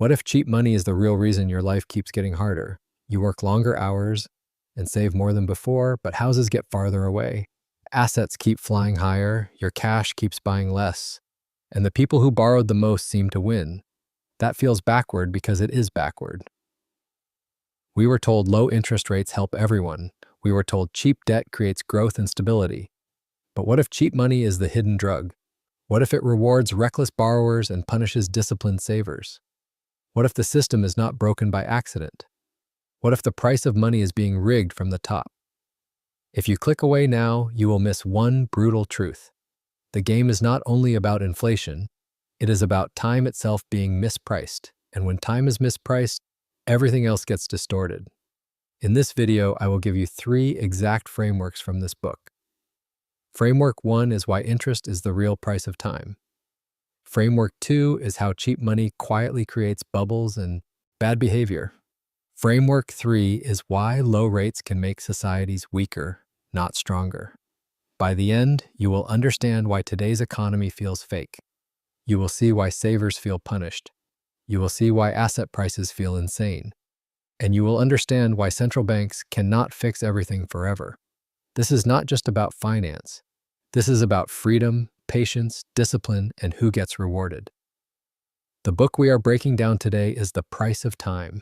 What if cheap money is the real reason your life keeps getting harder? You work longer hours and save more than before, but houses get farther away. Assets keep flying higher, your cash keeps buying less, and the people who borrowed the most seem to win. That feels backward because it is backward. We were told low interest rates help everyone. We were told cheap debt creates growth and stability. But what if cheap money is the hidden drug? What if it rewards reckless borrowers and punishes disciplined savers? What if the system is not broken by accident? What if the price of money is being rigged from the top? If you click away now, you will miss one brutal truth. The game is not only about inflation, it is about time itself being mispriced. And when time is mispriced, everything else gets distorted. In this video, I will give you 3 exact frameworks from this book. Framework 1 is why interest is the real price of time. Framework 2 is how cheap money quietly creates bubbles and bad behavior. Framework 3 is why low rates can make societies weaker, not stronger. By the end, you will understand why today's economy feels fake. You will see why savers feel punished. You will see why asset prices feel insane. And you will understand why central banks cannot fix everything forever. This is not just about finance. This is about freedom, patience, discipline, and who gets rewarded. The book we are breaking down today is The Price of Time.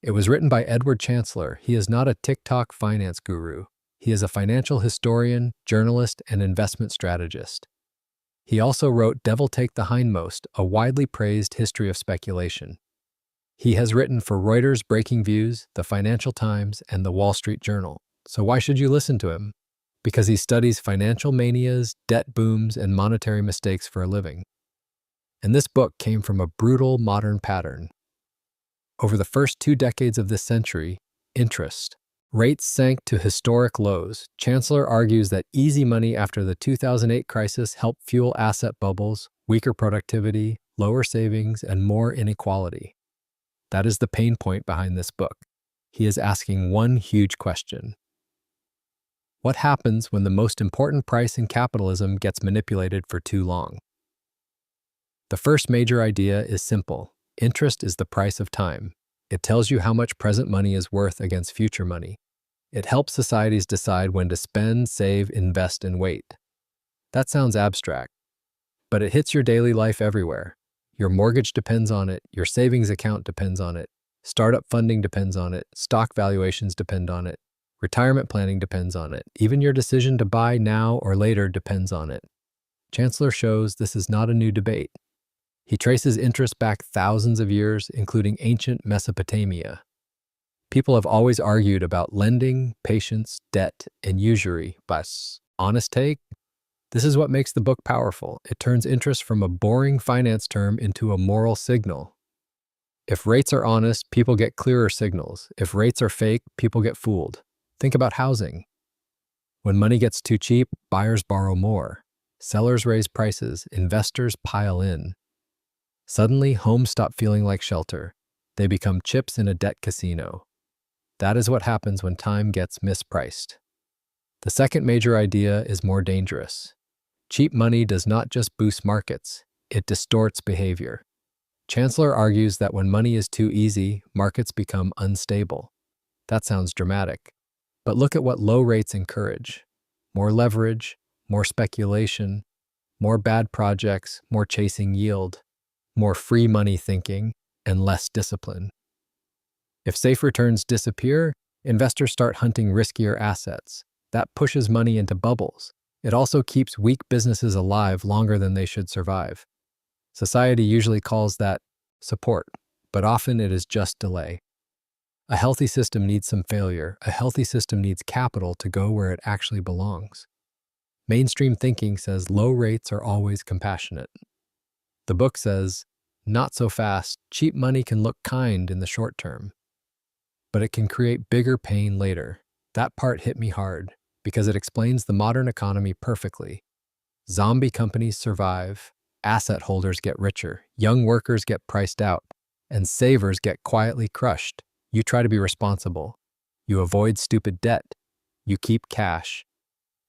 It was written by Edward Chancellor. He is not a TikTok finance guru. He is a financial historian, journalist, and investment strategist. He also wrote Devil Take the Hindmost, a widely praised history of speculation. He has written for Reuters, Breakingviews, the Financial Times, and the Wall Street Journal. So why should you listen to him? Because he studies financial manias, debt booms, and monetary mistakes for a living. And this book came from a brutal modern pattern. Over the first 2 decades of this century, interest rates sank to historic lows. Chancellor argues that easy money after the 2008 crisis helped fuel asset bubbles, weaker productivity, lower savings, and more inequality. That is the pain point behind this book. He is asking one huge question. What happens when the most important price in capitalism gets manipulated for too long? The first major idea is simple. Interest is the price of time. It tells you how much present money is worth against future money. It helps societies decide when to spend, save, invest, and wait. That sounds abstract, but it hits your daily life everywhere. Your mortgage depends on it, your savings account depends on it, startup funding depends on it, stock valuations depend on it, retirement planning depends on it, even your decision to buy now or later depends on it. Chancellor shows this is not a new debate. He traces interest back thousands of years, including ancient Mesopotamia. People have always argued about lending, patience, debt, and usury, but honest take? This is what makes the book powerful. It turns interest from a boring finance term into a moral signal. If rates are honest, people get clearer signals. If rates are fake, people get fooled. Think about housing. When money gets too cheap, buyers borrow more. Sellers raise prices, investors pile in. Suddenly, homes stop feeling like shelter. They become chips in a debt casino. That is what happens when time gets mispriced. The second major idea is more dangerous. Cheap money does not just boost markets, it distorts behavior. Chancellor argues that when money is too easy, markets become unstable. That sounds dramatic. But look at what low rates encourage. More leverage, more speculation, more bad projects, more chasing yield, more free money thinking, and less discipline. If safe returns disappear, investors start hunting riskier assets. That pushes money into bubbles. It also keeps weak businesses alive longer than they should survive. Society usually calls that support, but often it is just delay. A healthy system needs some failure. A healthy system needs capital to go where it actually belongs. Mainstream thinking says low rates are always compassionate. The book says, not so fast. Cheap money can look kind in the short term, but it can create bigger pain later. That part hit me hard because it explains the modern economy perfectly. Zombie companies survive, asset holders get richer, young workers get priced out, and savers get quietly crushed. You try to be responsible. You avoid stupid debt. You keep cash.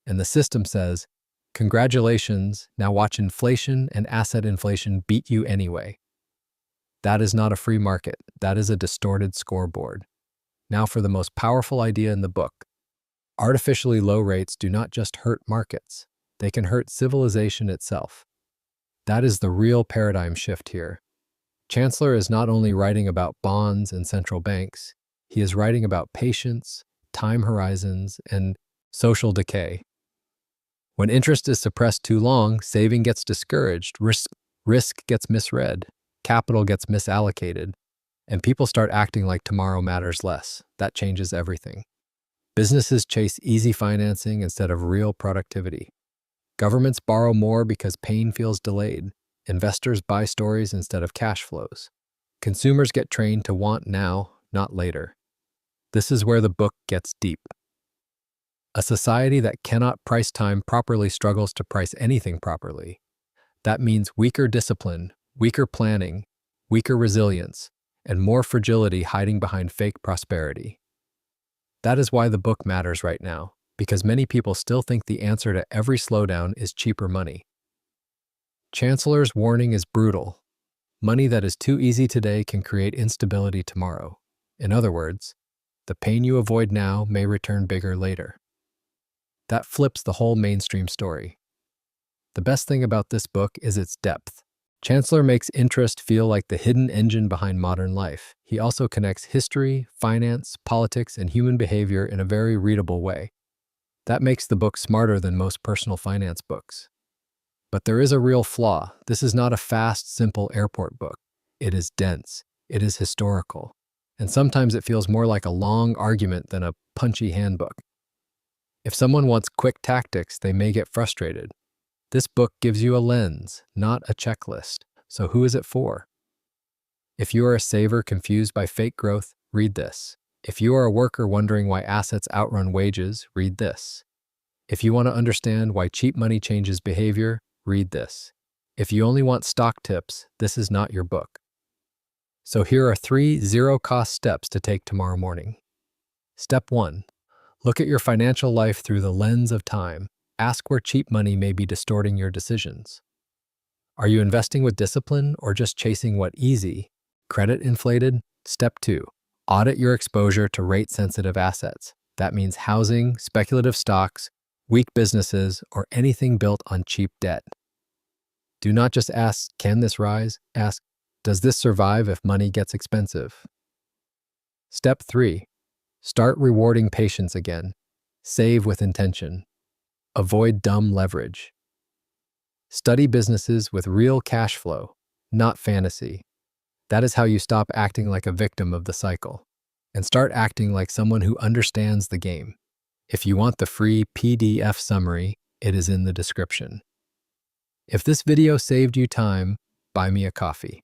And the system says, congratulations, now watch inflation and asset inflation beat you anyway. That is not a free market. That is a distorted scoreboard. Now for the most powerful idea in the book. Artificially low rates do not just hurt markets. They can hurt civilization itself. That is the real paradigm shift here. Chancellor is not only writing about bonds and central banks, he is writing about patience, time horizons, and social decay. When interest is suppressed too long, saving gets discouraged, risk gets misread, capital gets misallocated, and people start acting like tomorrow matters less. That changes everything. Businesses chase easy financing instead of real productivity. Governments borrow more because pain feels delayed. Investors buy stories instead of cash flows. Consumers get trained to want now, not later. This is where the book gets deep. A society that cannot price time properly struggles to price anything properly. That means weaker discipline, weaker planning, weaker resilience, and more fragility hiding behind fake prosperity. That is why the book matters right now, because many people still think the answer to every slowdown is cheaper money. Chancellor's warning is brutal. Money that is too easy today can create instability tomorrow. In other words, the pain you avoid now may return bigger later. That flips the whole mainstream story. The best thing about this book is its depth. Chancellor makes interest feel like the hidden engine behind modern life. He also connects history, finance, politics, and human behavior in a very readable way. That makes the book smarter than most personal finance books. But there is a real flaw. This is not a fast, simple airport book. It is dense. It is historical. And sometimes it feels more like a long argument than a punchy handbook. If someone wants quick tactics, they may get frustrated. This book gives you a lens, not a checklist. So who is it for? If you are a saver confused by fake growth, read this. If you are a worker wondering why assets outrun wages, read this. If you want to understand why cheap money changes behavior, read this. If you only want stock tips, this is not your book. So here are 3 zero-cost steps to take tomorrow morning. Step 1. Look at your financial life through the lens of time. Ask where cheap money may be distorting your decisions. Are you investing with discipline or just chasing what easy? Credit inflated? Step 2. Audit your exposure to rate-sensitive assets. That means housing, speculative stocks, weak businesses, or anything built on cheap debt. Do not just ask, can this rise? Ask, does this survive if money gets expensive? Step 3. Start rewarding patience again. Save with intention. Avoid dumb leverage. Study businesses with real cash flow, not fantasy. That is how you stop acting like a victim of the cycle and start acting like someone who understands the game. If you want the free PDF summary, it is in the description. If this video saved you time, buy me a coffee.